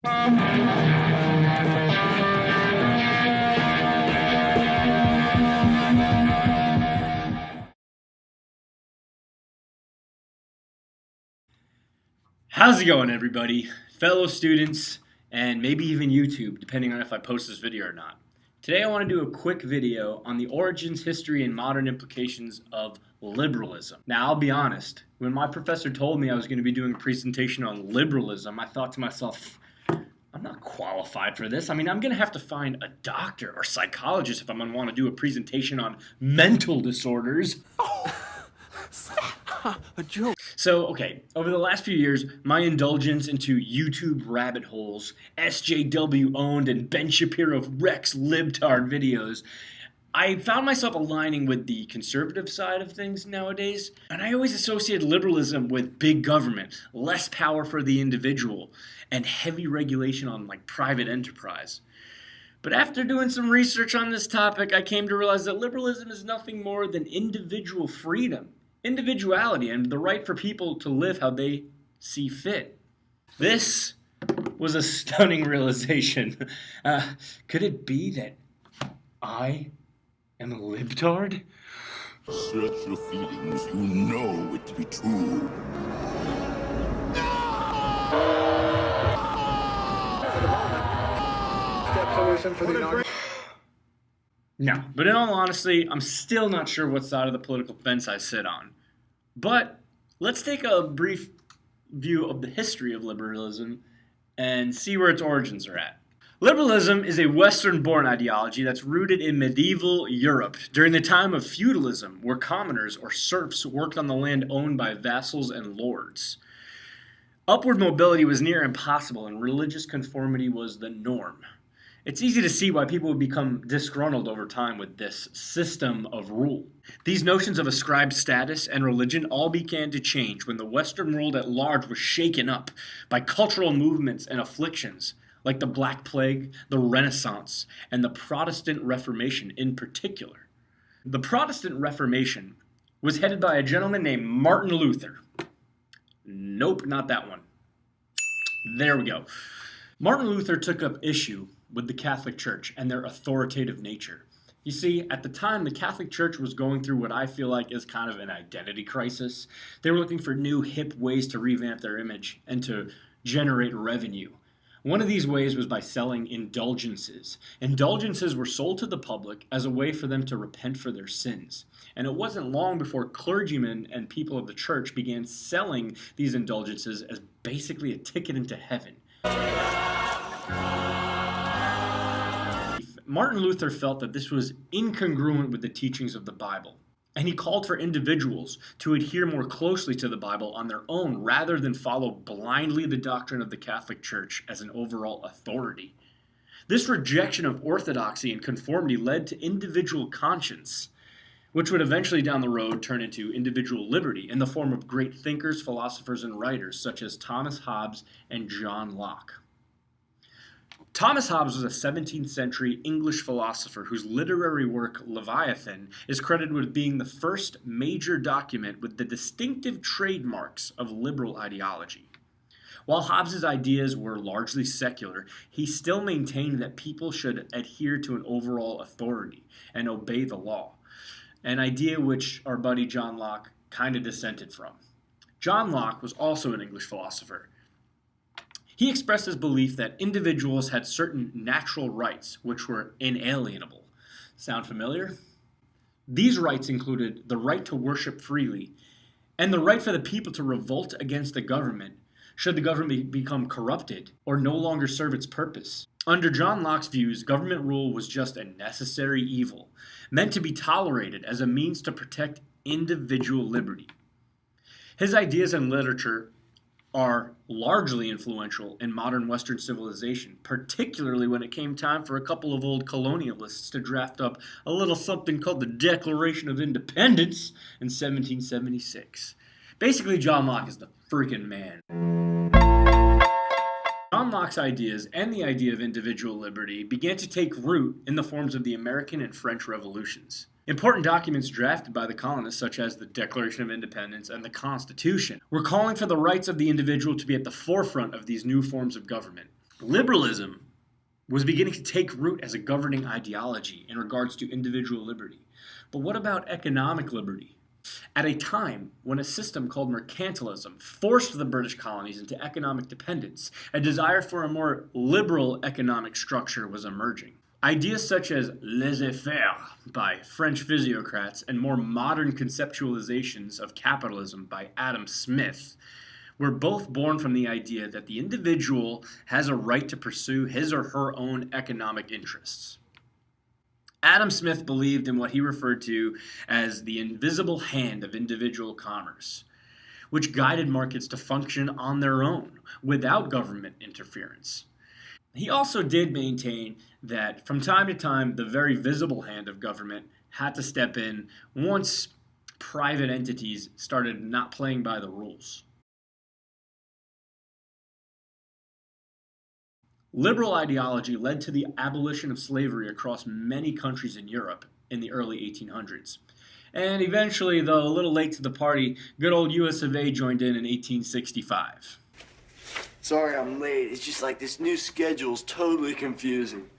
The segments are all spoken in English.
How's it going, everybody? Fellow students, and maybe even YouTube, depending on if I post this video or not. Today I want to do a quick video on the origins, history, and modern implications of liberalism. Now, I'll be honest, when my professor told me I was going to be doing a presentation on liberalism, I thought to myself, I'm not qualified for this. I mean, I'm going to have to find a doctor or psychologist if I'm going to want to do a presentation on mental disorders. A joke. So, okay, over the last few years, my indulgence into YouTube rabbit holes, SJW-owned and Ben Shapiro Rex libtard videos, I found myself aligning with the conservative side of things nowadays, and I always associated liberalism with big government, less power for the individual, and heavy regulation on private enterprise. But after doing some research on this topic, I came to realize that liberalism is nothing more than individual freedom, individuality, and the right for people to live how they see fit. This was a stunning realization. Could it be that I am a libtard? Search your feelings, you know it to be true. Step solution for the inaugural. No, but in all honesty, I'm still not sure what side of the political fence I sit on. But let's take a brief view of the history of liberalism and see where its origins are at. Liberalism is a Western-born ideology that's rooted in medieval Europe during the time of feudalism, where commoners or serfs worked on the land owned by vassals and lords. Upward mobility was near impossible, and religious conformity was the norm. It's easy to see why people would become disgruntled over time with this system of rule. These notions of ascribed status and religion all began to change when the Western world at large was shaken up by cultural movements and afflictions, like the Black Plague, the Renaissance, and the Protestant Reformation in particular. The Protestant Reformation was headed by a gentleman named Martin Luther. Nope, not that one. There we go. Martin Luther took up issue with the Catholic Church and their authoritative nature. You see, at the time, the Catholic Church was going through what I feel like is kind of an identity crisis. They were looking for new, hip ways to revamp their image and to generate revenue. One of these ways was by selling indulgences. Indulgences were sold to the public as a way for them to repent for their sins. And it wasn't long before clergymen and people of the church began selling these indulgences as basically a ticket into heaven. Martin Luther felt that this was incongruent with the teachings of the Bible, and he called for individuals to adhere more closely to the Bible on their own rather than follow blindly the doctrine of the Catholic Church as an overall authority. This rejection of orthodoxy and conformity led to individual conscience, which would eventually down the road turn into individual liberty in the form of great thinkers, philosophers, and writers such as Thomas Hobbes and John Locke. Thomas Hobbes was a 17th century English philosopher whose literary work, Leviathan, is credited with being the first major document with the distinctive trademarks of liberal ideology. While Hobbes' ideas were largely secular, he still maintained that people should adhere to an overall authority and obey the law, an idea which our buddy John Locke kind of dissented from. John Locke was also an English philosopher. He expressed his belief that individuals had certain natural rights which were inalienable. Sound familiar? These rights included the right to worship freely and the right for the people to revolt against the government should the government become corrupted or no longer serve its purpose. Under John Locke's views, government rule was just a necessary evil, meant to be tolerated as a means to protect individual liberty. His ideas and literature are largely influential in modern Western civilization, particularly when it came time for a couple of old colonialists to draft up a little something called the Declaration of Independence in 1776. Basically, John Locke is the freaking man. John Locke's ideas and the idea of individual liberty began to take root in the forms of the American and French revolutions. Important documents drafted by the colonists, such as the Declaration of Independence and the Constitution, were calling for the rights of the individual to be at the forefront of these new forms of government. Liberalism was beginning to take root as a governing ideology in regards to individual liberty. But what about economic liberty? At a time when a system called mercantilism forced the British colonies into economic dependence, a desire for a more liberal economic structure was emerging. Ideas such as laissez-faire by French physiocrats and more modern conceptualizations of capitalism by Adam Smith were both born from the idea that the individual has a right to pursue his or her own economic interests. Adam Smith believed in what he referred to as the invisible hand of individual commerce, which guided markets to function on their own without government interference. He also did maintain that from time to time, the very visible hand of government had to step in once private entities started not playing by the rules. Liberal ideology led to the abolition of slavery across many countries in Europe in the early 1800s. And eventually, though a little late to the party, good old US of A joined in 1865. Sorry I'm late. It's just like this new schedule's totally confusing.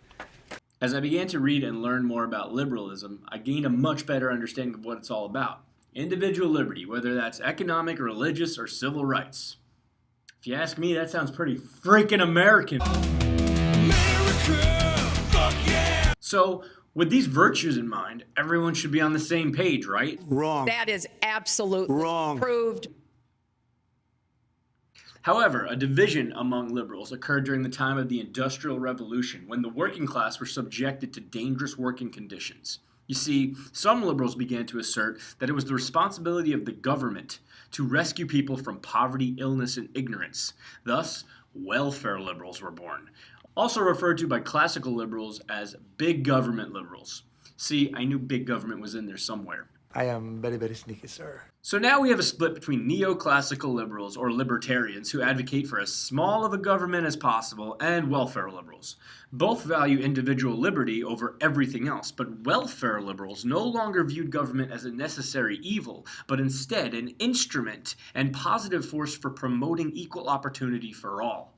As I began to read and learn more about liberalism, I gained a much better understanding of what it's all about. Individual liberty, whether that's economic, religious, or civil rights. If you ask me, that sounds pretty freaking American. So, with these virtues in mind, everyone should be on the same page, right? Wrong. That is absolutely Wrong. proved. However, a division among liberals occurred during the time of the Industrial Revolution, when the working class were subjected to dangerous working conditions. You see, some liberals began to assert that it was the responsibility of the government to rescue people from poverty, illness, and ignorance. Thus, welfare liberals were born, also referred to by classical liberals as big government liberals. See, I knew big government was in there somewhere. I am very, very sneaky, sir. So now we have a split between neoclassical liberals, or libertarians, who advocate for as small of a government as possible, and welfare liberals. Both value individual liberty over everything else, but welfare liberals no longer viewed government as a necessary evil, but instead an instrument and positive force for promoting equal opportunity for all.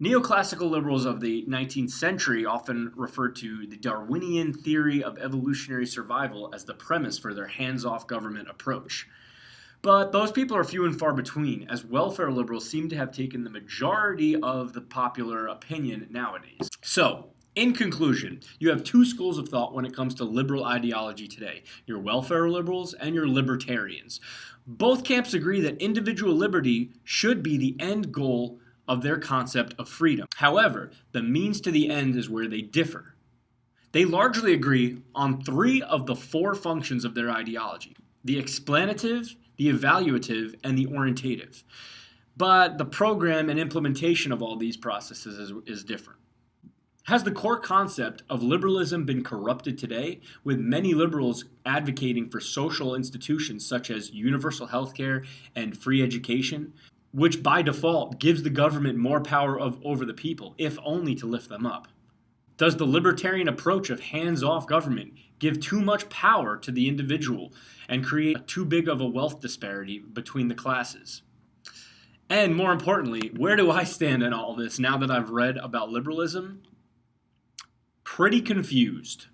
Neoclassical liberals of the 19th century often referred to the Darwinian theory of evolutionary survival as the premise for their hands-off government approach. But those people are few and far between, as welfare liberals seem to have taken the majority of the popular opinion nowadays. So, in conclusion, you have two schools of thought when it comes to liberal ideology today: your welfare liberals and your libertarians. Both camps agree that individual liberty should be the end goal of their concept of freedom. However, the means to the end is where they differ. They largely agree on three of the four functions of their ideology: the explanative, the evaluative, and the orientative. But the program and implementation of all these processes is different. Has the core concept of liberalism been corrupted today, with many liberals advocating for social institutions such as universal health care and free education, which by default gives the government more power over the people, if only to lift them up? Does the libertarian approach of hands-off government give too much power to the individual and create too big of a wealth disparity between the classes? And more importantly, where do I stand in all this now that I've read about liberalism? Pretty confused.